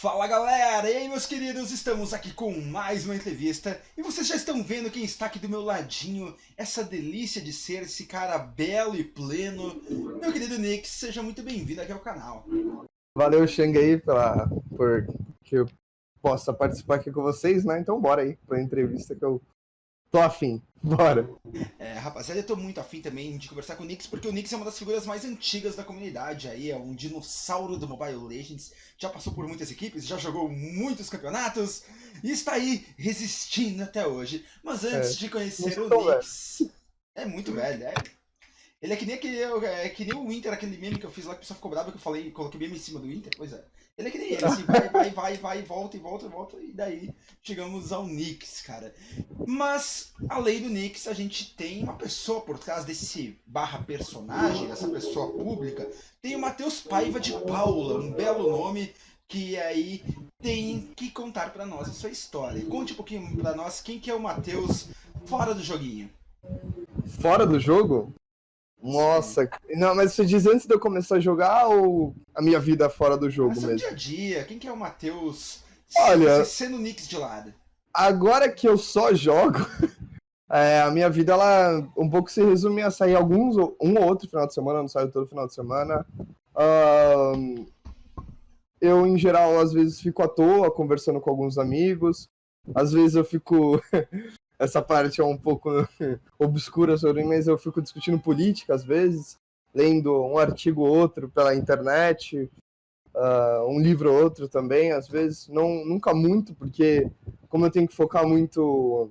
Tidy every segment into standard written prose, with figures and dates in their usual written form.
Fala galera, e aí meus queridos, estamos aqui com mais uma entrevista e vocês já estão vendo quem está aqui do meu ladinho, essa delícia de ser, esse cara belo e pleno, meu querido Nick, seja muito bem-vindo aqui ao canal. Valeu, Shang, aí, por que eu possa participar aqui com vocês, né? Então bora aí pra entrevista que eu tô afim. Bora! Rapaziada, eu tô muito afim também de conversar com o Nix, porque o Nix é uma das figuras mais antigas da comunidade aí, é um dinossauro do Mobile Legends, já passou por muitas equipes, já jogou muitos campeonatos e está aí resistindo até hoje. Mas antes de conhecer o Nix, é muito velho, ele é que nem que nem o Inter, aquele meme que eu fiz lá que o pessoal ficou bravo que eu falei, coloquei meme em cima do Inter, pois é. Ele é que nem ele, assim, vai, volta, e daí chegamos ao Nix, cara. Mas, além do Nix, a gente tem uma pessoa por trás desse barra personagem, dessa pessoa pública, tem o Matheus Paiva de Paula, um belo nome que aí tem que contar pra nós a sua história. Conte um pouquinho pra nós quem que é o Matheus fora do joguinho. Fora do jogo? Nossa, não, mas você diz antes de eu começar a jogar ou a minha vida fora do jogo mesmo? Dia a dia, quem que é o Matheus sendo o Nix de lado? Agora que eu só jogo, a minha vida ela um pouco se resume a sair um ou outro final de semana, não saio todo final de semana. Eu, em geral, às vezes fico à toa conversando com alguns amigos, às vezes eu fico... Essa parte é um pouco obscura sobre mim, mas eu fico discutindo política às vezes, lendo um artigo ou outro pela internet, um livro ou outro também, às vezes, nunca muito, porque como eu tenho que focar muito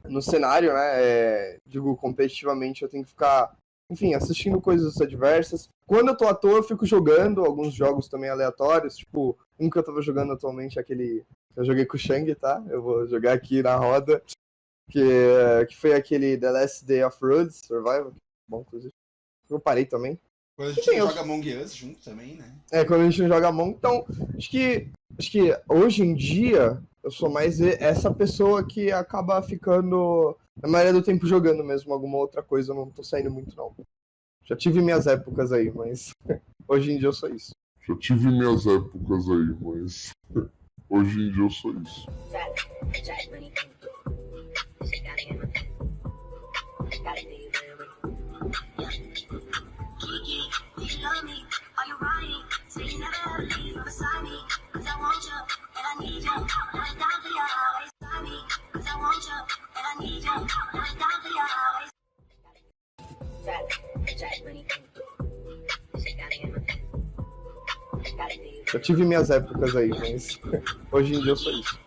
no cenário, né, digo competitivamente, eu tenho que ficar, enfim, assistindo coisas adversas. Quando eu tô à toa, eu fico jogando alguns jogos também aleatórios, tipo, um que eu tava jogando atualmente é aquele que eu joguei com o Shang, tá? Eu vou jogar aqui na roda. Que foi aquele The Last Day of Roads Survival. Bom, inclusive. Eu parei também. Quando a gente joga Among Us junto também, né? Quando a gente não joga Among. Então, acho que hoje em dia eu sou mais essa pessoa que acaba ficando, na maioria do tempo, jogando mesmo alguma outra coisa. Eu não tô saindo muito, não. Já tive minhas épocas aí, mas hoje em dia eu sou isso. Hoje em dia eu sou isso. Já tive minhas épocas aí, mas hoje em dia eu sou isso.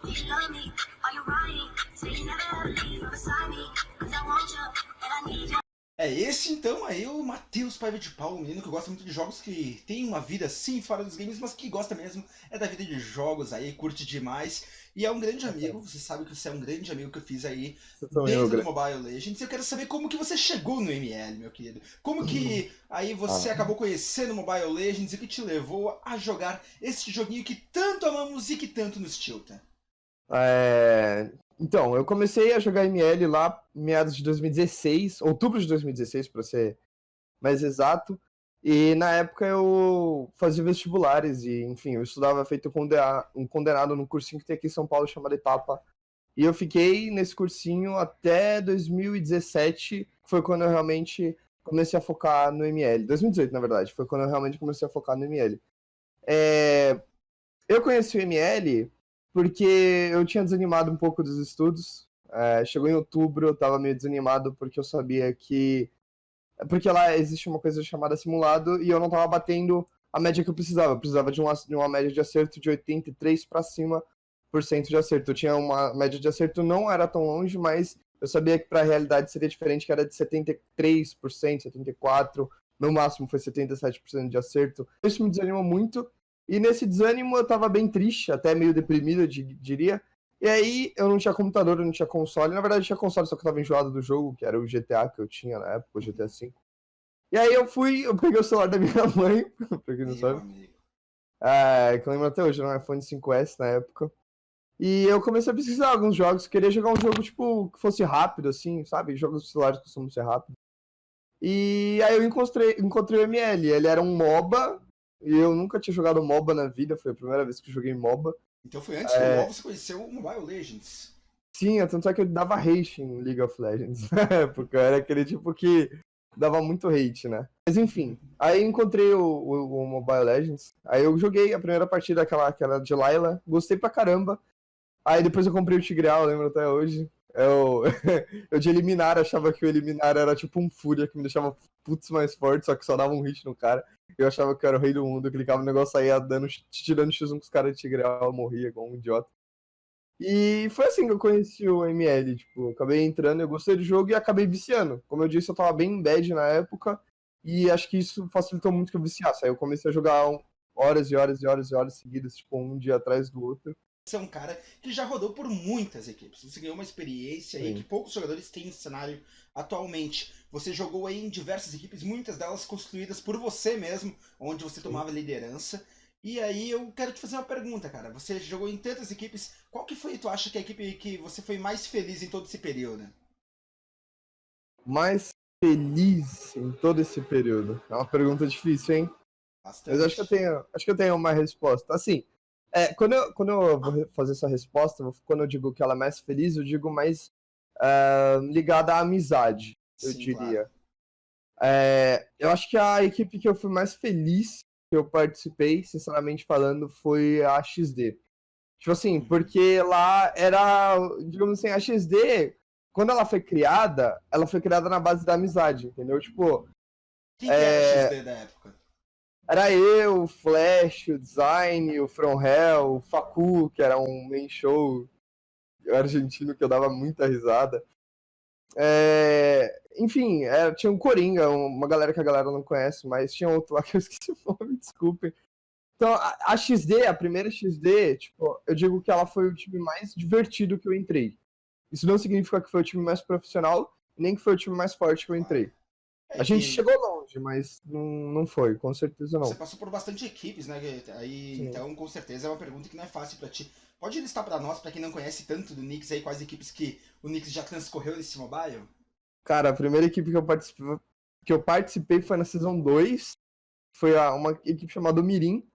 Esse então aí o Matheus Paiva de Paula, um menino que gosta muito de jogos, que tem uma vida sim fora dos games, mas que gosta mesmo da vida de jogos aí, curte demais. E é um grande amigo, você sabe que você é um grande amigo que eu fiz aí dentro do Mobile Legends. Eu quero saber como que você chegou no ML, meu querido. Como que aí você acabou conhecendo o Mobile Legends e que te levou a jogar esse joguinho que tanto amamos e que tanto nos tilta? Então, eu comecei a jogar ML lá em meados de 2016, outubro de 2016, para ser mais exato. E na época eu fazia vestibulares e, enfim, eu estudava feito um condenado num cursinho que tem aqui em São Paulo chamado Etapa. E eu fiquei nesse cursinho até 2017, que foi quando eu realmente comecei a focar no ML. 2018, na verdade, foi quando eu realmente comecei a focar no ML. Eu conheci o ML porque eu tinha desanimado um pouco dos estudos. Chegou em outubro, eu tava meio desanimado porque eu sabia que... Porque lá existe uma coisa chamada simulado e eu não tava batendo a média que eu precisava. Eu precisava de uma média de acerto de 83 para cima por cento de acerto. Eu tinha uma média de acerto, não era tão longe, mas eu sabia que para a realidade seria diferente, que era de 73%, 74%, no máximo foi 77% de acerto. Isso me desanimou muito. E nesse desânimo eu tava bem triste, até meio deprimido, eu diria. E aí eu não tinha computador, eu não tinha console. Na verdade eu tinha console, só que eu tava enjoado do jogo, que era o GTA que eu tinha na época, o GTA V. E aí eu peguei o celular da minha mãe, pra quem não sabe. Que eu lembro até hoje, era um iPhone 5S na época. E eu comecei a pesquisar alguns jogos, queria jogar um jogo, tipo, que fosse rápido, assim, sabe? Jogos de celulares costumam ser rápidos. E aí eu encontrei o ML, ele era um MOBA, e eu nunca tinha jogado MOBA na vida, foi a primeira vez que eu joguei MOBA. Então foi antes do WoW você conheceu o Mobile Legends. Sim, tanto é que eu dava hate em League of Legends na época, eu era aquele tipo que dava muito hate, né? Mas enfim, aí encontrei o Mobile Legends, aí eu joguei a primeira partida, aquela de Layla, gostei pra caramba. Aí depois eu comprei o Tigreal, lembro até hoje. Eu de Eliminar, achava que o Eliminar era tipo um Fúria que me deixava putz mais forte, só que só dava um hit no cara. Eu achava que eu era o rei do mundo, eu clicava no negócio, saía tirando X1 com os caras de Tigreal, eu morria igual um idiota. E foi assim que eu conheci o ML, tipo, eu acabei entrando, eu gostei do jogo e acabei viciando. Como eu disse, eu tava bem em bad na época, e acho que isso facilitou muito que eu viciasse. Aí eu comecei a jogar horas e horas e horas e horas seguidas, tipo, um dia atrás do outro. Você é um cara que já rodou por muitas equipes. Você ganhou uma experiência aí que poucos jogadores têm no cenário atualmente. Você jogou aí em diversas equipes, muitas delas construídas por você mesmo, onde você tomava liderança. E aí eu quero te fazer uma pergunta, cara. Você jogou em tantas equipes, qual que foi, tu acha que a equipe que você foi mais feliz em todo esse período? Mais feliz em todo esse período? É uma pergunta difícil, hein? Bastante. Mas acho que eu tenho uma resposta. Assim, quando eu vou fazer essa resposta, quando eu digo que ela é mais feliz, eu digo mais ligada à amizade, eu Sim, diria. claro. Eu acho que a equipe que eu fui mais feliz que eu participei, sinceramente falando, foi a XD. Tipo assim, porque lá era, digamos assim, a XD, quando ela foi criada na base da amizade, entendeu? Tipo, Quem que era a XD da época? era eu, o Flash, o Design, o From Hell, o Facu, que era um main show argentino que eu dava muita risada. Enfim, tinha um Coringa, uma galera que a galera não conhece, mas tinha outro lá que eu esqueci o nome, desculpem. Então, a XD, a primeira XD, tipo, eu digo que ela foi o time mais divertido que eu entrei. Isso não significa que foi o time mais profissional, nem que foi o time mais forte que eu entrei. A gente chegou longe, mas não foi, com certeza não. Você passou por bastante equipes, né? Aí, então, com certeza é uma pergunta que não é fácil pra ti. Pode listar pra nós, pra quem não conhece tanto do Knicks aí, quais equipes que o Knicks já transcorreu nesse mobile? Cara, a primeira equipe que eu participei foi na Season 2. Foi uma equipe chamada Mirim.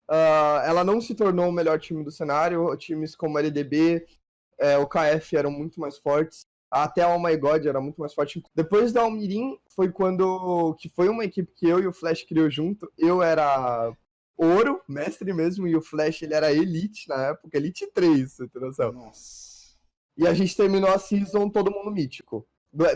Ela não se tornou o melhor time do cenário. Times como LDB, o KF eram muito mais fortes. Até a Oh My God era muito mais forte. Depois da Almirim, foi que foi uma equipe que eu e o Flash criou junto. Eu era ouro, mestre mesmo, e o Flash ele era Elite na época, Elite 3, você tem noção. Nossa. E a gente terminou a season todo mundo mítico.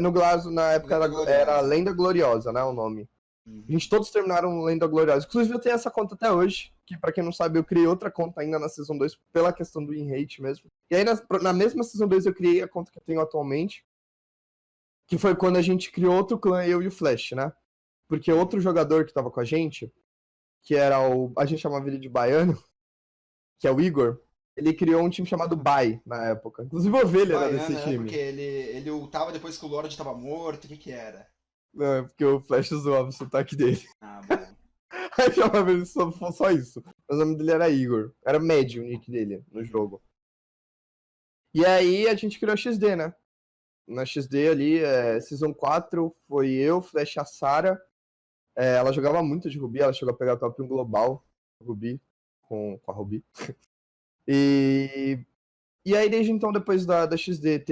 No Glazo, na época, era Lenda Gloriosa, né, o nome. A gente todos terminaram Lenda Gloriosa. Inclusive eu tenho essa conta até hoje, que pra quem não sabe eu criei outra conta ainda na Season 2 pela questão do in-rate mesmo. E aí na mesma Season 2 eu criei a conta que eu tenho atualmente, que foi quando a gente criou outro clã, eu e o Flash, né? Porque outro jogador que tava com a gente, que era a gente chamava ele de Baiano, que é o Igor, ele criou um time chamado Bai na época. Inclusive o Ovelha era desse time. Porque ele ultava depois que o Lorde tava morto, o que era? Não, é porque o Flash zoava o sotaque dele. Ah, bom. Aí chamava ele só isso. Mas o nome dele era Igor. Era médio o nick dele no jogo. E aí a gente criou a XD, né? Na XD ali, Season 4, foi eu, Flash, a Sarah. Ela jogava muito de Ruby, ela chegou a pegar top 1 global, Ruby, com a Ruby. E aí desde então, depois da XD,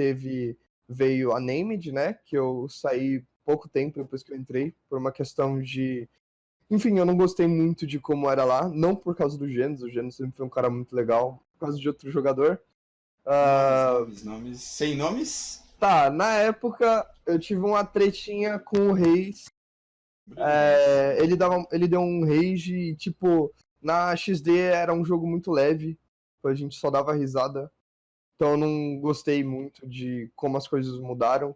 veio a Named, né? Que eu saí pouco tempo depois que eu entrei, por uma questão de... Enfim, eu não gostei muito de como era lá, não por causa do Genos, o Genos sempre foi um cara muito legal, por causa de outro jogador. Nomes. Sem nomes? Tá, na época eu tive uma tretinha com o Reis. Ele deu um rage e, tipo, na XD era um jogo muito leve, a gente só dava risada. Então eu não gostei muito de como as coisas mudaram.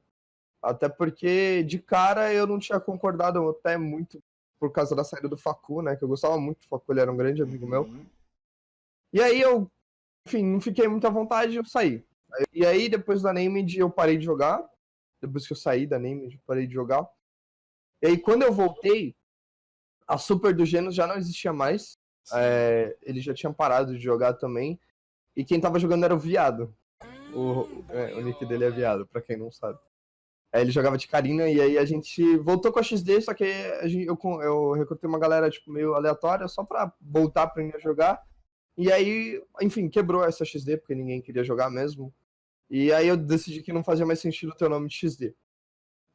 Até porque, de cara, eu não tinha concordado até muito por causa da saída do Facu, né? Que eu gostava muito do Facu, ele era um grande amigo meu. E aí eu, enfim, não fiquei muito à vontade e eu saí. E aí, depois da Named, eu parei de jogar. Depois que eu saí da Named, eu parei de jogar. E aí, quando eu voltei, a Super do Genos já não existia mais. Ele já tinha parado de jogar também. E quem tava jogando era o Viado. O nick dele é Viado, pra quem não sabe. Ele jogava de Karina, e aí a gente voltou com a XD, só que eu recrutei uma galera, tipo, meio aleatória, só pra voltar a aprender a jogar. E aí, enfim, quebrou essa XD, porque ninguém queria jogar mesmo. E aí eu decidi que não fazia mais sentido ter o nome de XD.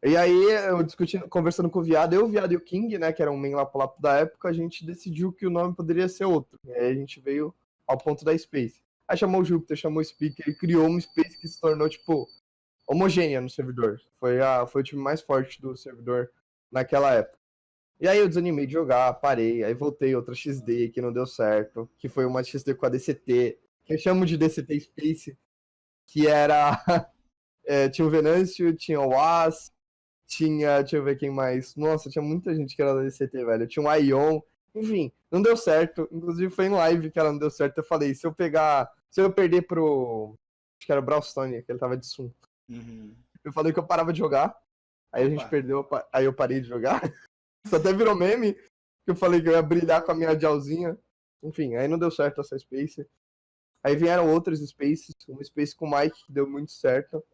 E aí, eu conversando com o Viado, o Viado e o King, né, que era um main lapo da época, a gente decidiu que o nome poderia ser outro. E aí a gente veio ao ponto da Space. Aí chamou o Júpiter, chamou o Speaker e criou uma Space que se tornou, tipo, homogênea no servidor. Foi o time mais forte do servidor naquela época. E aí eu desanimei de jogar, parei, aí voltei outra XD que não deu certo, que foi uma XD com a DCT, que eu chamo de DCT Space, que era... tinha o Venâncio, tinha o As, deixa eu ver quem mais. Nossa, tinha muita gente que era da DCT, velho. Tinha um Ion. Enfim, não deu certo. Inclusive foi em live que ela não deu certo. Eu falei, se eu perder pro... Acho que era o Brawlstone, que ele tava de Sun. Uhum. Eu falei que eu parava de jogar. Aí a gente perdeu, aí eu parei de jogar. Isso até virou meme, que eu falei que eu ia brilhar com a minha Jalzinha. Enfim, aí não deu certo essa Space. Aí vieram outras Spaces, uma Space com o Mike, que deu muito certo.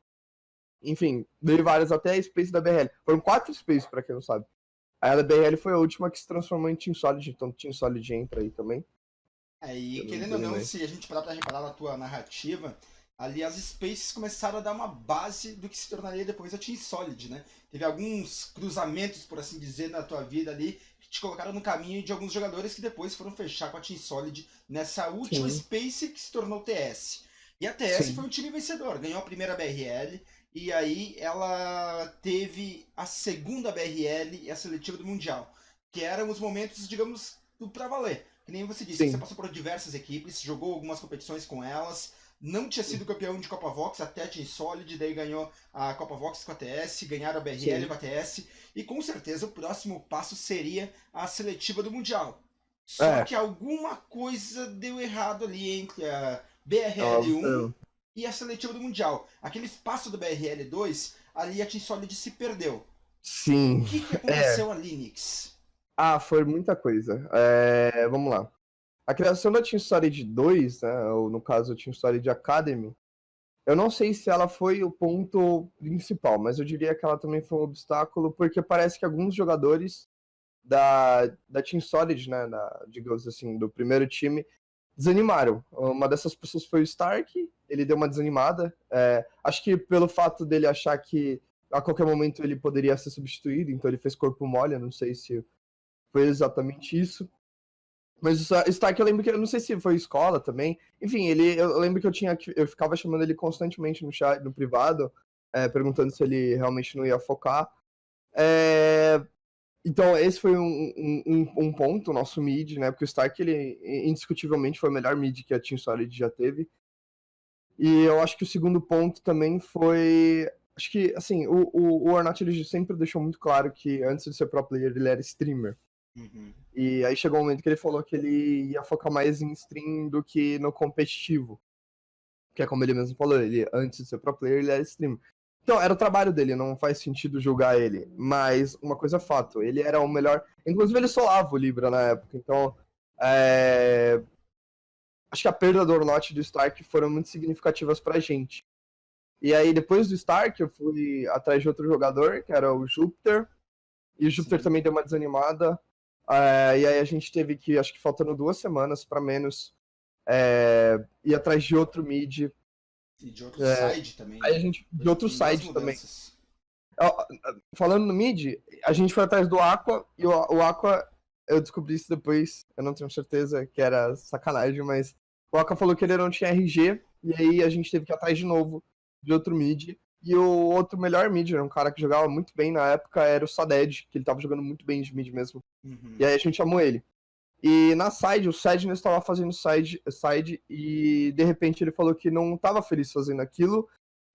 Enfim, veio várias até a Space da BRL. Foram 4 Spaces, pra quem não sabe. Aí a da BRL foi a última que se transformou em Team Solid, então Team Solid entra aí também. Aí, querendo ou não, se a gente parar pra reparar na tua narrativa, ali as Spaces começaram a dar uma base do que se tornaria depois a Team Solid, né? Teve alguns cruzamentos, por assim dizer, na tua vida ali, que te colocaram no caminho de alguns jogadores que depois foram fechar com a Team Solid nessa última Space que se tornou TS. E a TS foi um time vencedor, ganhou a primeira BRL, e aí ela teve a segunda BRL e a seletiva do Mundial, que eram os momentos, digamos, do pra valer. Que nem você disse, você passou por diversas equipes, jogou algumas competições com elas, não tinha sido campeão de Copa Vox até a Team Solid, daí ganhou a Copa Vox com a TS, ganharam a BRL com a TS, e com certeza o próximo passo seria a seletiva do Mundial. Só que alguma coisa deu errado ali entre a BRL1 e a seletiva do Mundial. Aquele espaço do BRL2, ali a Team Solid se perdeu. Sim. O que aconteceu ali, Nix? Foi muita coisa. Vamos lá. A criação da Team Solid 2, né, ou no caso a Team Solid Academy, eu não sei se ela foi o ponto principal, mas eu diria que ela também foi um obstáculo, porque parece que alguns jogadores da Team Solid, né, digamos assim, do primeiro time, desanimaram. Uma dessas pessoas foi o Stark, ele deu uma desanimada. Acho que pelo fato dele achar que a qualquer momento ele poderia ser substituído, então ele fez corpo mole, eu não sei se foi exatamente isso. Mas o Stark, eu lembro que, eu não sei se foi escola também, enfim, eu lembro que eu ficava chamando ele constantemente no chat, no privado, perguntando se ele realmente não ia focar. Então, esse foi um ponto, o nosso mid, né? Porque o Stark, ele indiscutivelmente foi o melhor mid que a Team Solid já teve. E eu acho que o segundo ponto também foi... Acho que, assim, o Ornat, ele sempre deixou muito claro que antes de ser pro player, ele era streamer. Uhum. E aí chegou um momento que ele falou que ele ia focar mais em stream do que no competitivo. Que é como ele mesmo falou, ele antes de ser pro player, ele era streamer. Então, era o trabalho dele, não faz sentido julgar ele. Mas, uma coisa é fato, ele era o melhor... Inclusive, ele solava o Libra na época, então... Acho que a perda do Ornat e do Stark foram muito significativas pra gente. E aí, depois do Stark, eu fui atrás de outro jogador, que era o Júpiter. E o Júpiter também deu uma desanimada. E aí a gente teve que, acho que faltando 2 semanas pra menos, ir atrás de outro mid. E de outro side também. Aí a gente, de outro side também. Falando no mid, a gente foi atrás do Aqua, e o Aqua, eu descobri isso depois, eu não tenho certeza que era sacanagem, mas o Aqua falou que ele não tinha RG, e aí a gente teve que ir atrás de novo de outro mid. E o outro melhor mid, era um cara que jogava muito bem na época, era o Saded, que ele tava jogando muito bem de mid mesmo. Uhum. E aí a gente chamou ele. E na side, o Sadness estava fazendo side e de repente ele falou que não estava feliz fazendo aquilo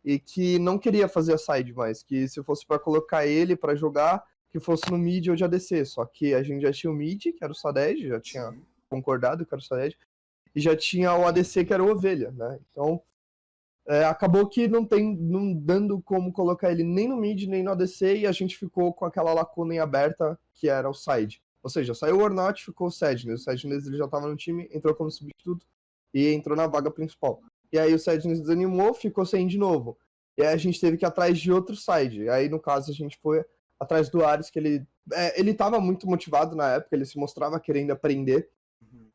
e que não queria fazer a side mais, que se fosse para colocar ele para jogar, que fosse no mid ou de ADC. Só que a gente já tinha o mid, que era o Saded, já tinha concordado que era o Saded, e já tinha o ADC, que era o Ovelha, né? Então, acabou que não dando como colocar ele nem no mid, nem no ADC, e a gente ficou com aquela lacuna em aberta, que era o side. Ou seja, saiu o Ornat, ficou o Sadness. O Sadness ele já estava no time, entrou como substituto e entrou na vaga principal. E aí o Sadness desanimou, ficou sem de novo. E aí a gente teve que ir atrás de outro side. Aí, no caso, a gente foi atrás do Ares, que ele tava muito motivado na época, ele se mostrava querendo aprender. Uhum.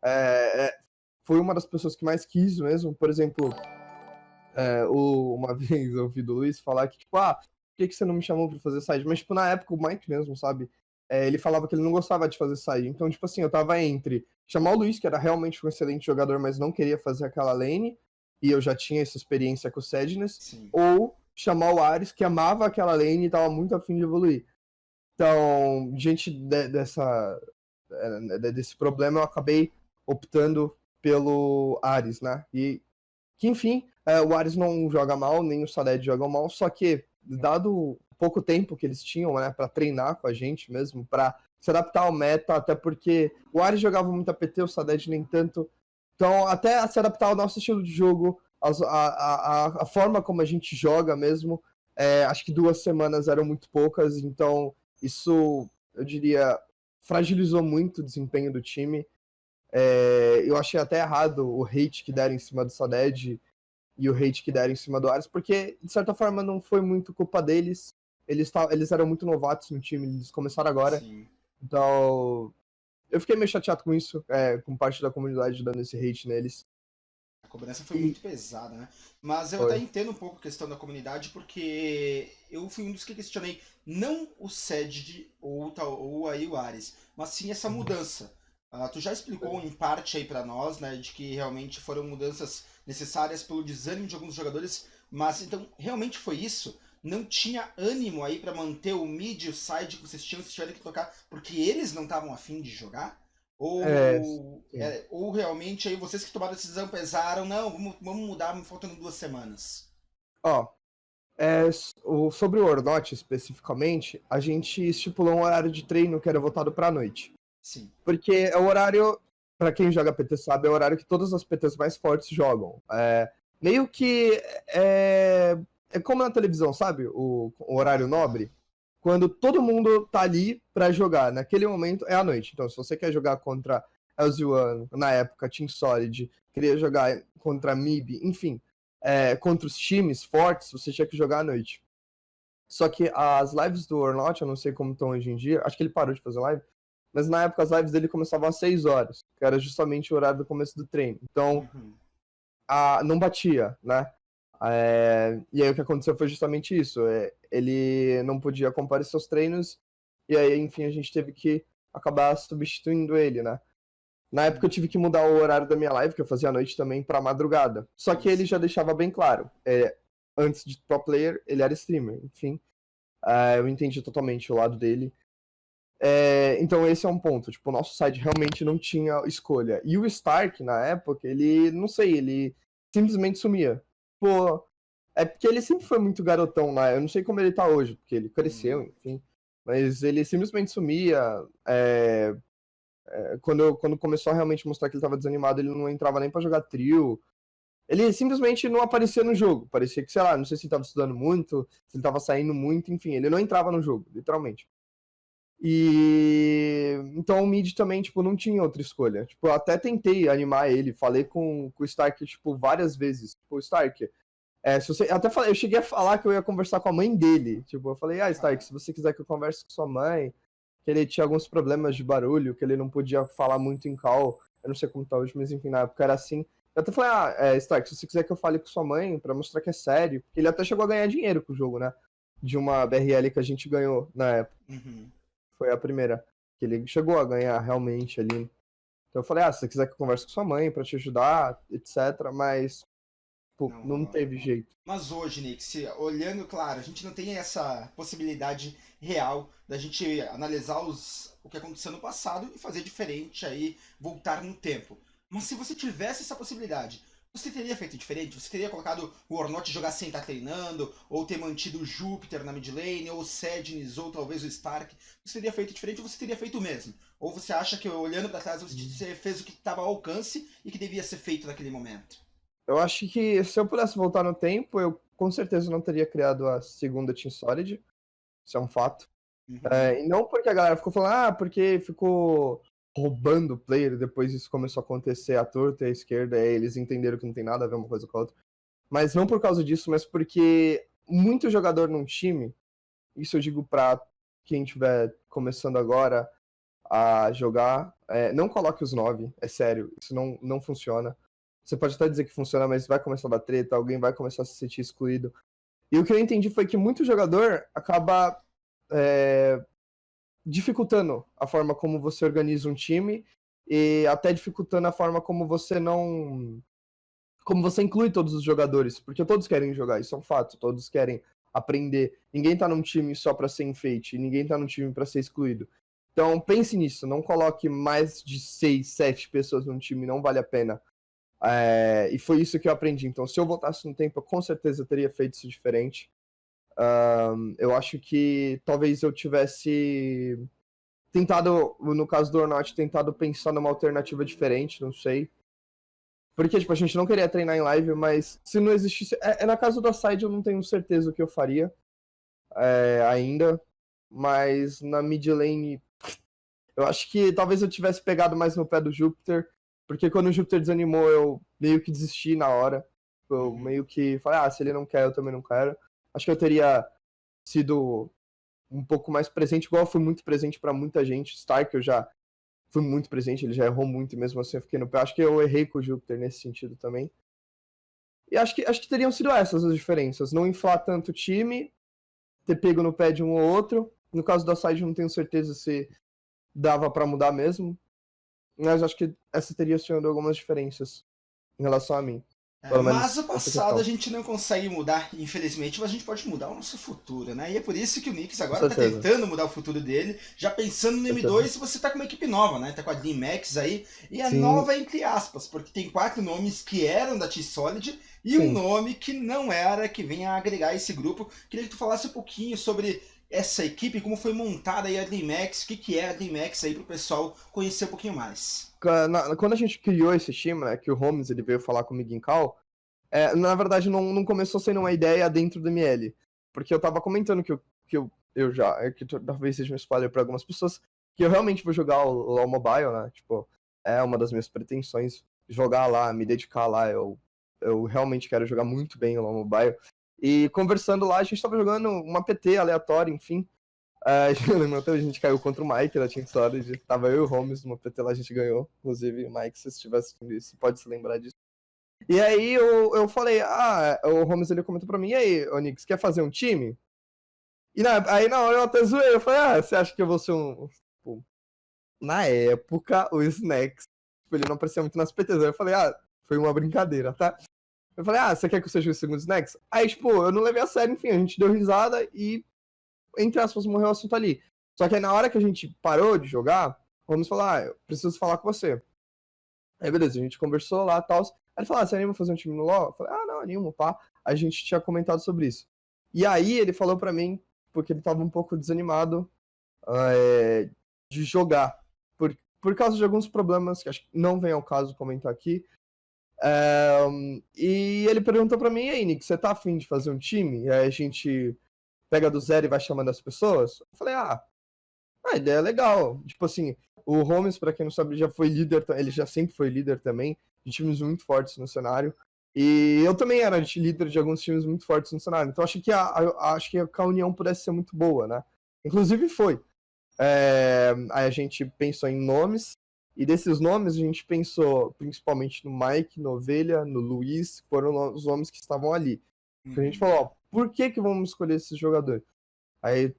Foi uma das pessoas que mais quis mesmo. Por exemplo, uma vez eu ouvi do Luiz falar que, tipo, por que você não me chamou pra fazer side? Mas, tipo, na época, o Mike mesmo, sabe? Ele falava que ele não gostava de fazer side. Então, tipo assim, eu tava entre chamar o Luiz, que era realmente um excelente jogador, mas não queria fazer aquela lane, e eu já tinha essa experiência com o Sadness, Sim. ou chamar o Ares, que amava aquela lane e tava muito afim de evoluir. Então, diante desse problema, eu acabei optando pelo Ares, né? E que, enfim, o Ares não joga mal, nem o Saded joga mal, só que, dado o pouco tempo que eles tinham, né, pra treinar com a gente mesmo, pra se adaptar ao meta, até porque o Ares jogava muito APT, o Saded nem tanto, então até se adaptar ao nosso estilo de jogo, a forma como a gente joga mesmo, acho que 2 semanas eram muito poucas, então isso, eu diria, fragilizou muito o desempenho do time. Eu achei até errado o hate que deram em cima do Saded e o hate que deram em cima do Ares, porque, de certa forma, não foi muito culpa deles. Eles eram muito novatos no time, eles começaram agora. Sim. Então, eu fiquei meio chateado com isso, com parte da comunidade dando esse hate neles. A cobrança foi muito pesada, né? Mas eu Foi. até entendo um pouco a questão da comunidade, porque eu fui um dos que questionei não o Ced ou aí o Ares, mas sim essa mudança. Tu já explicou em parte aí pra nós, né, de que realmente foram mudanças necessárias pelo desânimo de alguns jogadores, mas então realmente foi isso? Não tinha ânimo aí pra manter o mid e o side que vocês tiveram que tocar porque eles não estavam afim de jogar? Sim. Ou realmente aí vocês que tomaram a decisão pesaram, não, vamos mudar, me faltando 2 semanas. Ó, sobre o Ornot especificamente, a gente estipulou um horário de treino que era voltado pra noite. Sim. Porque é o horário, pra quem joga PT sabe, é o horário que todas as PTs mais fortes jogam. Meio que é como na televisão, sabe? O horário Tá. nobre. Quando todo mundo tá ali pra jogar. Naquele momento é à noite. Então, se você quer jogar contra LZ1, na época Team Solid, queria jogar contra MIB, enfim, contra os times fortes, você tinha que jogar à noite. Só que as lives do Ornot, eu não sei como estão hoje em dia, acho que ele parou de fazer live, mas na época as lives dele começavam às 6 horas, que era justamente o horário do começo do treino. Então, Uhum. não batia, né? E aí o que aconteceu foi justamente isso. Ele não podia comparecer aos treinos, e aí, enfim, a gente teve que acabar substituindo ele, né? Na época eu tive que mudar o horário da minha live, que eu fazia à noite também, pra madrugada. Só que ele já deixava bem claro. Antes de pro player, ele era streamer, enfim. Eu entendi totalmente o lado dele. Então esse é um ponto. Tipo, o nosso site realmente não tinha escolha. E o Stark, na época, ele, não sei, ele simplesmente sumia. Pô, é porque ele sempre foi muito garotão lá. Eu não sei como ele tá hoje, porque ele cresceu, enfim. Mas ele simplesmente sumia. Quando começou a realmente mostrar que ele tava desanimado, ele não entrava nem pra jogar trio. Ele simplesmente não aparecia no jogo. Parecia que, sei lá, não sei se ele tava estudando muito, se ele tava saindo muito, enfim, ele não entrava no jogo, literalmente. E então o mid também, tipo, não tinha outra escolha. Tipo, eu até tentei animar ele, falei com o Stark, tipo, várias vezes. Tipo, Stark, se você. Até falei, eu cheguei a falar que eu ia conversar com a mãe dele. Tipo, eu falei, Stark, se você quiser que eu converse com sua mãe, que ele tinha alguns problemas de barulho, que ele não podia falar muito em call. Eu não sei como tá hoje, mas enfim, na época era assim. Eu até falei, Stark, se você quiser que eu fale com sua mãe pra mostrar que é sério. Porque ele até chegou a ganhar dinheiro com o jogo, né? De uma BRL que a gente ganhou na época. Uhum. Foi a primeira. Que ele chegou a ganhar realmente ali. Então eu falei, se você quiser que eu converse com sua mãe pra te ajudar, etc. Mas, pô, Não não rola. teve jeito. Mas hoje, Nick, olhando, claro, a gente não tem essa possibilidade real da gente analisar o que aconteceu no passado e fazer diferente aí, voltar no tempo. Mas se você tivesse essa possibilidade, você teria feito diferente? Você teria colocado o Ornot jogar sem estar treinando? Ou ter mantido o Júpiter na mid lane? Ou o Sednis? Ou talvez o Stark? Você teria feito diferente ou você teria feito o mesmo? Ou você acha que olhando para trás você fez o que estava ao alcance e que devia ser feito naquele momento? Eu acho que se eu pudesse voltar no tempo, eu com certeza não teria criado a segunda Team Solid. Isso é um fato. Uhum. E não porque a galera ficou falando, porque ficou roubando o player, depois isso começou a acontecer à torta e à esquerda, aí eles entenderam que não tem nada a ver uma coisa com a outra. Mas não por causa disso, mas porque muito jogador num time, isso eu digo pra quem estiver começando agora a jogar, não coloque os 9, é sério, isso não funciona. Você pode até dizer que funciona, mas vai começar a dar treta, alguém vai começar a se sentir excluído. E o que eu entendi foi que muito jogador acaba dificultando a forma como você organiza um time e até dificultando a forma como você inclui todos os jogadores, porque todos querem jogar, isso é um fato, todos querem aprender. Ninguém tá num time só para ser enfeite, ninguém tá num time para ser excluído. Então pense nisso, não coloque mais de 6, 7 pessoas num time, não vale a pena. E foi isso que eu aprendi. Então, se eu voltasse no tempo, eu com certeza teria feito isso diferente. Eu acho que talvez eu tivesse tentado, no caso do Ornat, tentado pensar numa alternativa diferente, não sei. Porque, tipo, a gente não queria treinar em live, mas se não existisse... na casa da Side eu não tenho certeza o que eu faria ainda. Mas na mid lane, eu acho que talvez eu tivesse pegado mais no pé do Júpiter. Porque quando o Júpiter desanimou, eu meio que desisti na hora. Eu meio que falei, se ele não quer, eu também não quero. Acho que eu teria sido um pouco mais presente, igual eu fui muito presente pra muita gente. Stark eu já fui muito presente, ele já errou muito e mesmo assim eu fiquei no pé. Acho que eu errei com o Júpiter nesse sentido também. E acho que teriam sido essas as diferenças. Não inflar tanto o time, ter pego no pé de um ou outro. No caso da Side, não tenho certeza se dava pra mudar mesmo. Mas acho que essa teria sido algumas diferenças em relação a mim. Mas o passado a gente não consegue mudar, infelizmente, mas a gente pode mudar o nosso futuro, né? E é por isso que o Nyx agora tá tentando mudar o futuro dele, já pensando no M2, se você tá com uma equipe nova, né? Tá com a Dream Max aí, e a nova entre aspas, porque tem 4 nomes que eram da T-Solid e um nome que não era, que vem a agregar esse grupo. Queria que tu falasse um pouquinho sobre essa equipe, como foi montada aí a Dream Max, o que é a Dream Max aí pro pessoal conhecer um pouquinho mais. Quando a gente criou esse time, né, que o Holmes ele veio falar comigo em call, na verdade não começou sendo uma ideia dentro do ML, porque eu tava comentando que eu já, que talvez seja um spoiler para algumas pessoas, que eu realmente vou jogar o LoL Mobile, né, tipo, é uma das minhas pretensões, jogar lá, me dedicar lá, eu realmente quero jogar muito bem o LoL Mobile, e conversando lá, a gente tava jogando uma PT aleatória, enfim, eu lembro até a gente caiu contra o Mike da Team Solid. Tava eu e o Holmes numa PT lá, a gente ganhou. Inclusive, o Mike, se estivesse assistindo isso, pode se lembrar disso. E aí eu falei, o Holmes ele comentou pra mim, e aí, Onyx, quer fazer um time? E aí na hora eu até zoei, eu falei, você acha que eu vou ser um... Tipo, na época, o Snacks, tipo, ele não aparecia muito nas PTs. Aí eu falei, foi uma brincadeira, tá? Eu falei, você quer que eu seja o segundo Snacks? Aí, tipo, eu não levei a sério, enfim, a gente deu risada e entre aspas, morreu o assunto ali. Só que aí na hora que a gente parou de jogar, o Holmes falou, eu preciso falar com você. Aí beleza, a gente conversou lá e tal. Aí ele falou, você anima fazer um time no LoL? Eu falei, não, animo, pá. A gente tinha comentado sobre isso. E aí ele falou pra mim, porque ele tava um pouco desanimado de jogar. Por causa de alguns problemas, que acho que não vem ao caso comentar aqui. E ele perguntou pra mim, e aí, Nick, você tá afim de fazer um time? E aí a gente pega do zero e vai chamando as pessoas. Eu falei, a ideia é legal. Tipo assim, o Holmes, pra quem não sabe, já foi líder, ele já sempre foi líder também, de times muito fortes no cenário. E eu também era líder de alguns times muito fortes no cenário. Então acho que a união pudesse ser muito boa, né? Inclusive foi. Aí a gente pensou em nomes, e desses nomes a gente pensou principalmente no Mike, no Ovelha, no Luiz, que foram os nomes que estavam ali. A gente falou, por que vamos escolher esse jogador? Aí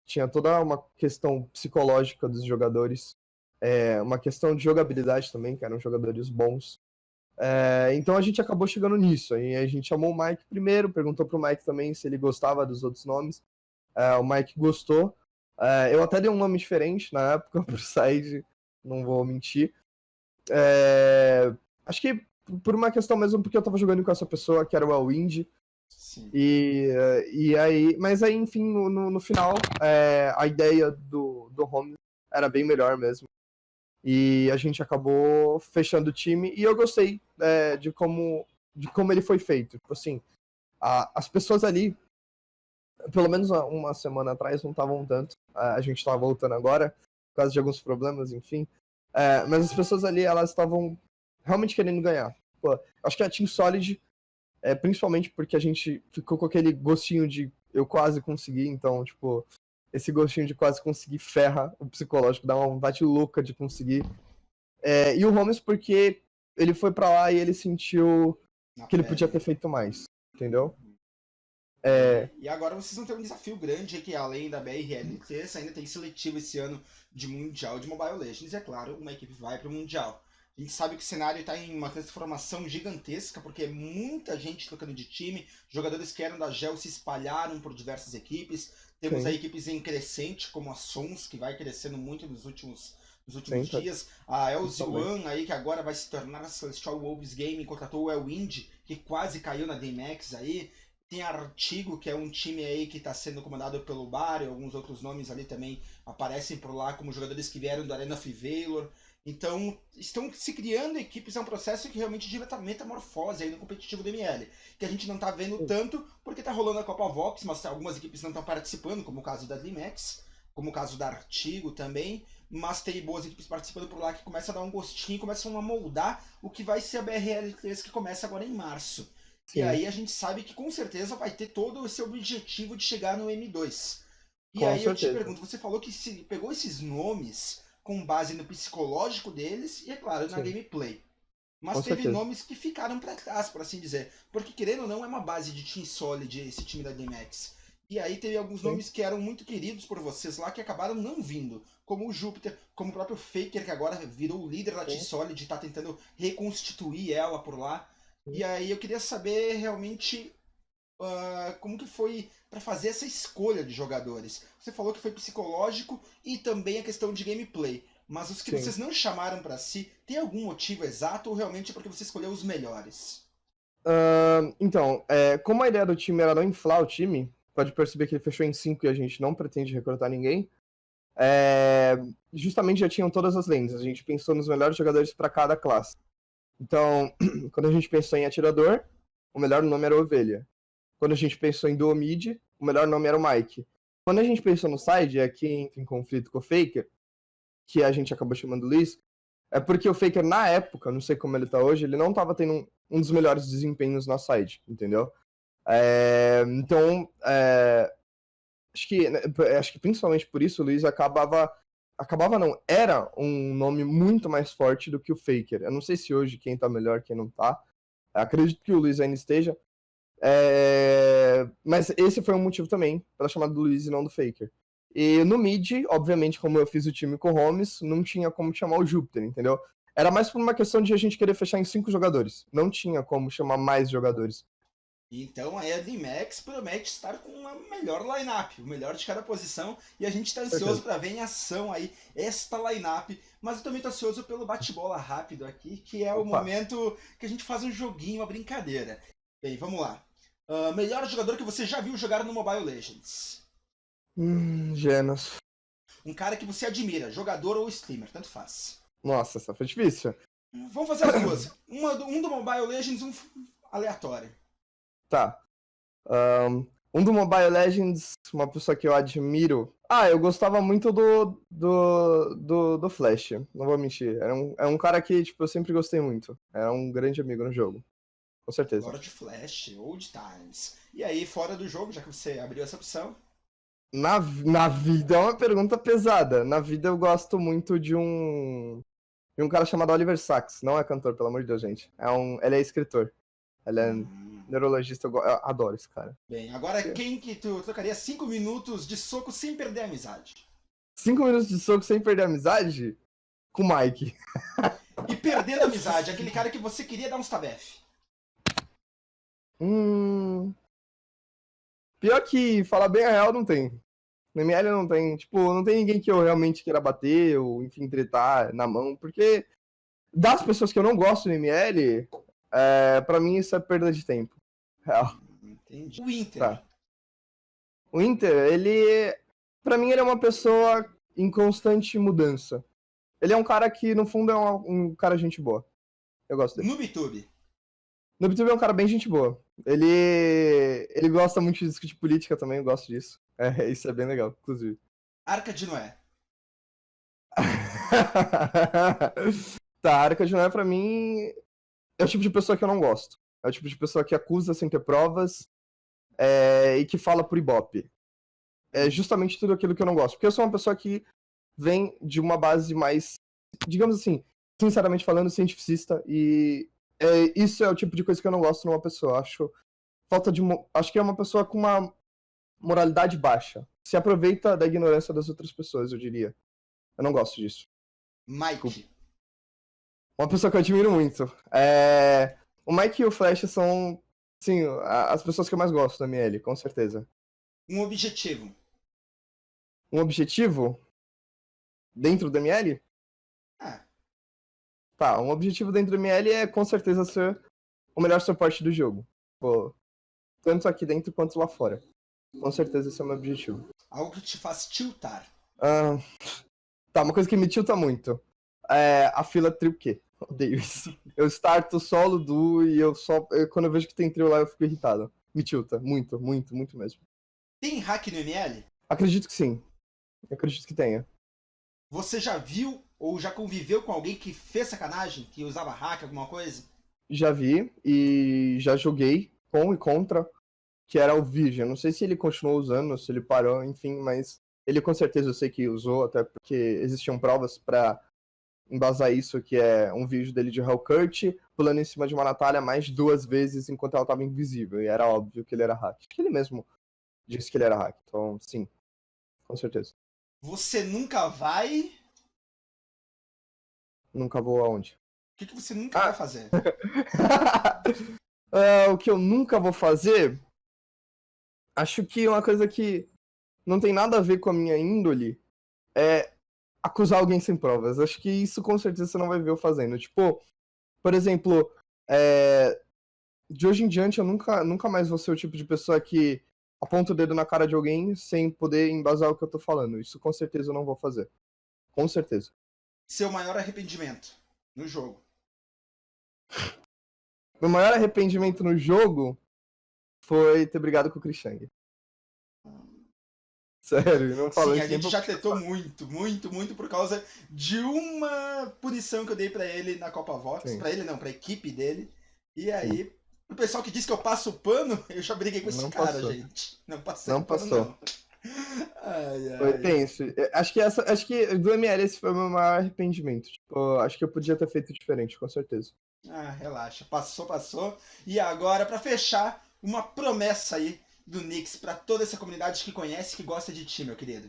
tinha toda uma questão psicológica dos jogadores, uma questão de jogabilidade também, que eram jogadores bons. Então a gente acabou chegando nisso. Aí a gente chamou o Mike primeiro, perguntou pro Mike também se ele gostava dos outros nomes. O Mike gostou. Eu até dei um nome diferente na época pro side, não vou mentir. Acho que por uma questão mesmo, porque eu tava jogando com essa pessoa, que era o Elwind. E aí, mas aí, enfim, no final, a ideia do Holmes era bem melhor mesmo. E a gente acabou fechando o time, e eu gostei de como ele foi feito. Tipo assim, as pessoas ali, pelo menos uma semana atrás, não estavam tanto. A gente tava voltando agora, por causa de alguns problemas, enfim. Mas as pessoas ali, elas estavam realmente querendo ganhar. Pô, acho que a Team Solid principalmente porque a gente ficou com aquele gostinho de eu quase consegui, então, tipo, esse gostinho de quase conseguir ferra o psicológico, dá uma vontade louca de conseguir. E o Holmes porque ele foi pra lá e ele sentiu Na que ele podia pele. ter feito mais, entendeu? E agora vocês vão ter um desafio grande que além da BRLTs, ainda tem seletivo esse ano de Mundial de Mobile Legends. E é claro, uma equipe vai para o Mundial. A gente sabe que o cenário está em uma transformação gigantesca, porque é muita gente trocando de time, jogadores que eram da GEL se espalharam por diversas equipes. Temos Sim. aí equipes em crescente, como a Sons, que vai crescendo muito nos últimos Sim, tá. dias. A LZ Também. One aí, que agora vai se tornar a Celestial Wolves Gaming, contratou o Elwind, que quase caiu na DMX aí. Tem Artigo, que é um time aí que está sendo comandado pelo Bar, e alguns outros nomes ali também aparecem por lá como jogadores que vieram do Arena of Valor. Então, estão se criando equipes, é um processo que realmente de metamorfose aí no competitivo do ML, que a gente não está vendo tanto porque está rolando a Copa Vox, mas algumas equipes não estão participando, como o caso da DreamHack, como o caso da Artigo também, mas tem boas equipes participando por lá que começam a dar um gostinho, começam a moldar o que vai ser a BRL3 que começa agora em março. E Sim, aí a gente sabe que com certeza vai ter todo esse objetivo de chegar no M2. E com aí eu te certeza. pergunto, você falou que se pegou esses nomes com base no psicológico deles e, é claro, na Sim, gameplay. Mas com teve certeza. nomes que ficaram para trás, por assim dizer. Porque, querendo ou não, é uma base de Team Solid esse time da DMX. E aí teve alguns Sim. nomes que eram muito queridos por vocês lá que acabaram não vindo. Como o Júpiter, como o próprio Faker, que agora virou o líder da Team Sim. Solid e está tentando reconstituir ela por lá. Sim. E aí eu queria saber realmente como que foi para fazer essa escolha de jogadores. Você falou que foi psicológico e também a questão de gameplay. Mas os que Sim. vocês não chamaram para si, tem algum motivo exato ou realmente é porque você escolheu os melhores? Então, como a ideia do time era não inflar o time, pode perceber que ele fechou em 5 e a gente não pretende recrutar ninguém. Justamente já tinham todas as lanes. A gente pensou nos melhores jogadores para cada classe. Então, quando a gente pensou em atirador, o melhor nome era Ovelha. Quando a gente pensou em duo mid, o melhor nome era o Mike. Quando a gente pensou no side, aqui entra em conflito com o Faker, que a gente acabou chamando Luiz, é porque o Faker, na época, não sei como ele tá hoje, ele não tava tendo um dos melhores desempenhos na side, entendeu? Então, acho que principalmente por isso o Luiz acabava não, era um nome muito mais forte do que o Faker. Eu não sei se hoje quem tá melhor, quem não tá. Acredito que o Luiz ainda esteja. Mas esse foi um motivo também pela chamada do Luiz e não do Faker. E no mid, obviamente, como eu fiz o time com o Holmes, não tinha como chamar o Júpiter, entendeu? Era mais por uma questão de a gente querer fechar em 5 jogadores. Não tinha como chamar mais jogadores. Então aí a DMX promete estar com a melhor lineup, o melhor de cada posição, e a gente está ansioso para ver em ação aí esta lineup. Mas eu também estou ansioso pelo bate-bola rápido aqui, que é o momento que a gente faz um joguinho, uma brincadeira. Bem, vamos lá. Melhor jogador que você já viu jogar no Mobile Legends? Genos. Um cara que você admira, jogador ou streamer, tanto faz. Nossa, essa foi difícil. Vamos fazer as duas. Um do Mobile Legends, um aleatório. Tá. Um do Mobile Legends, uma pessoa que eu admiro. Eu gostava muito do Flash, não vou mentir. É um cara que, tipo, eu sempre gostei muito. Era um grande amigo no jogo. Com certeza. Agora de Flash, Old Times. E aí, fora do jogo, já que você abriu essa opção? Na vida é uma pergunta pesada. Na vida eu gosto muito de um cara chamado Oliver Sacks. Não é cantor, pelo amor de Deus, gente. Ele é escritor. Ele é neurologista, eu adoro esse cara. Bem, agora quem que tu trocaria 5 minutos de soco sem perder a amizade? 5 minutos de soco sem perder a amizade? Com o Mike. E perdendo a amizade, aquele cara que você queria dar uns tabef. Pior que, falar bem a real, não tem. No ML não tem. Tipo, não tem ninguém que eu realmente queira bater ou, enfim, tretar na mão. Porque das pessoas que eu não gosto no ML, pra mim isso é perda de tempo. Real. Entendi. O Inter. Tá. O Inter, pra mim, ele é uma pessoa em constante mudança. Ele é um cara que, no fundo, é um cara gente boa. Eu gosto dele. Nubitube. Nubitube é um cara bem gente boa. Ele gosta muito de discutir política também, eu gosto disso. Isso é bem legal, inclusive. Arca de Noé. Tá, a Arca de Noé, pra mim, é o tipo de pessoa que eu não gosto. É o tipo de pessoa que acusa sem ter provas e que fala por ibope. É justamente tudo aquilo que eu não gosto. Porque eu sou uma pessoa que vem de uma base mais, digamos assim, sinceramente falando, cientificista. E isso é o tipo de coisa que eu não gosto numa pessoa. Acho que é uma pessoa com uma moralidade baixa. Se aproveita da ignorância das outras pessoas, eu diria. Eu não gosto disso. Mike. Uma pessoa que eu admiro muito. O Mike e o Flash são, sim, as pessoas que eu mais gosto da ML, com certeza. Um objetivo. Um objetivo dentro do ML? Ah, Tá, um objetivo dentro do ML é com certeza ser o melhor suporte do jogo. Pô, tanto aqui dentro quanto lá fora. Com certeza esse é o meu objetivo. algo que te faz tiltar. Tá, uma coisa que me tilta muito. A fila trio Q. Odeio isso. Eu starto solo duo e quando eu vejo que tem trio lá eu fico irritado. Me tilta. Muito, muito, muito mesmo. Tem hack no ML? Acredito que sim. Acredito que tenha. Você já viu ou já conviveu com alguém que fez sacanagem? Que usava hack, alguma coisa? Já vi e já joguei com e contra, que era o Vision. Não sei se ele continuou usando, se ele parou, enfim, mas ele com certeza eu sei que usou, até porque existiam provas pra embasar isso, que é um vídeo dele de Hellcurt pulando em cima de uma Natália mais 2 vezes enquanto ela tava invisível, e era óbvio que ele era hack. Acho que ele mesmo disse que ele era hack, então sim, com certeza. Você nunca vai... Nunca vou aonde? O que você nunca vai fazer? O que eu nunca vou fazer, acho que uma coisa que não tem nada a ver com a minha índole é acusar alguém sem provas. Acho que isso com certeza você não vai ver eu fazendo. Tipo, por exemplo, de hoje em diante eu nunca mais vou ser o tipo de pessoa que aponta o dedo na cara de alguém sem poder embasar o que eu tô falando. Isso com certeza eu não vou fazer. Com certeza. Seu maior arrependimento no jogo? Meu maior arrependimento no jogo foi ter brigado com o Chris Chang. Sério, não falo Sim, isso. a gente já tretou muito por causa de uma punição que eu dei pra ele na Copa Vox. Sim. Pra ele não, pra equipe dele. E aí, o pessoal que diz que eu passo pano, eu já briguei com esse Não cara, passou. gente. Não passei Não pano, passou. não. Ai. Foi tenso. Acho que do ML esse foi o meu maior arrependimento. Tipo, acho que eu podia ter feito diferente, com certeza. Ah, relaxa. Passou. E agora, pra fechar, uma promessa aí do Knicks pra toda essa comunidade que conhece, que gosta de ti, meu querido.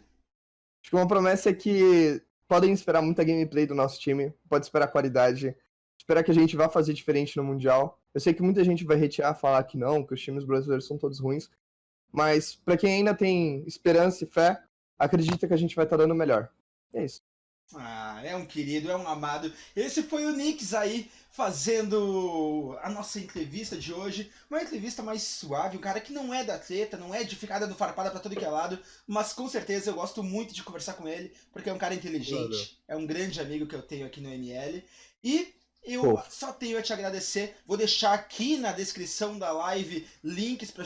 Acho que uma promessa é que podem esperar muita gameplay do nosso time, pode esperar qualidade, esperar que a gente vá fazer diferente no Mundial. Eu sei que muita gente vai hatear, falar que não, que os times brasileiros são todos ruins, mas pra quem ainda tem esperança e fé, acredita que a gente vai estar dando o melhor. É isso. Ah, é um querido, é um amado. Esse foi o Knicks aí, fazendo a nossa entrevista de hoje. Uma entrevista mais suave, um cara que não é da treta, não é de ficar dando farpada pra todo que é lado, mas com certeza eu gosto muito de conversar com ele, porque é um cara inteligente, é um grande amigo que eu tenho aqui no ML. E eu só tenho a te agradecer. Vou deixar aqui na descrição da live links pra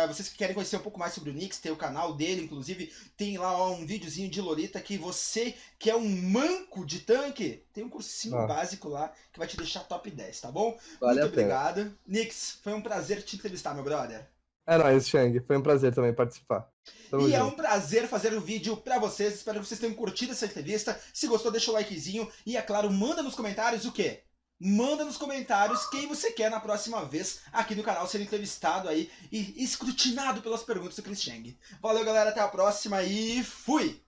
vocês que querem conhecer um pouco mais sobre o Knicks. Tem o canal dele, inclusive tem lá um videozinho de Lolita que você que é um manco de tanque, tem um cursinho básico lá que vai te deixar top 10, tá bom? Vale Muito obrigado. Knicks, foi um prazer te entrevistar, meu brother. É nóis, Chang. Foi um prazer também participar. Tamo É junto. um prazer fazer o vídeo pra vocês. Espero que vocês tenham curtido essa entrevista. Se gostou, deixa o likezinho. E, é claro, manda nos comentários o quê? Manda nos comentários quem você quer na próxima vez aqui no canal ser entrevistado aí e escrutinado pelas perguntas do Chris Chang. Valeu, galera. Até a próxima e fui!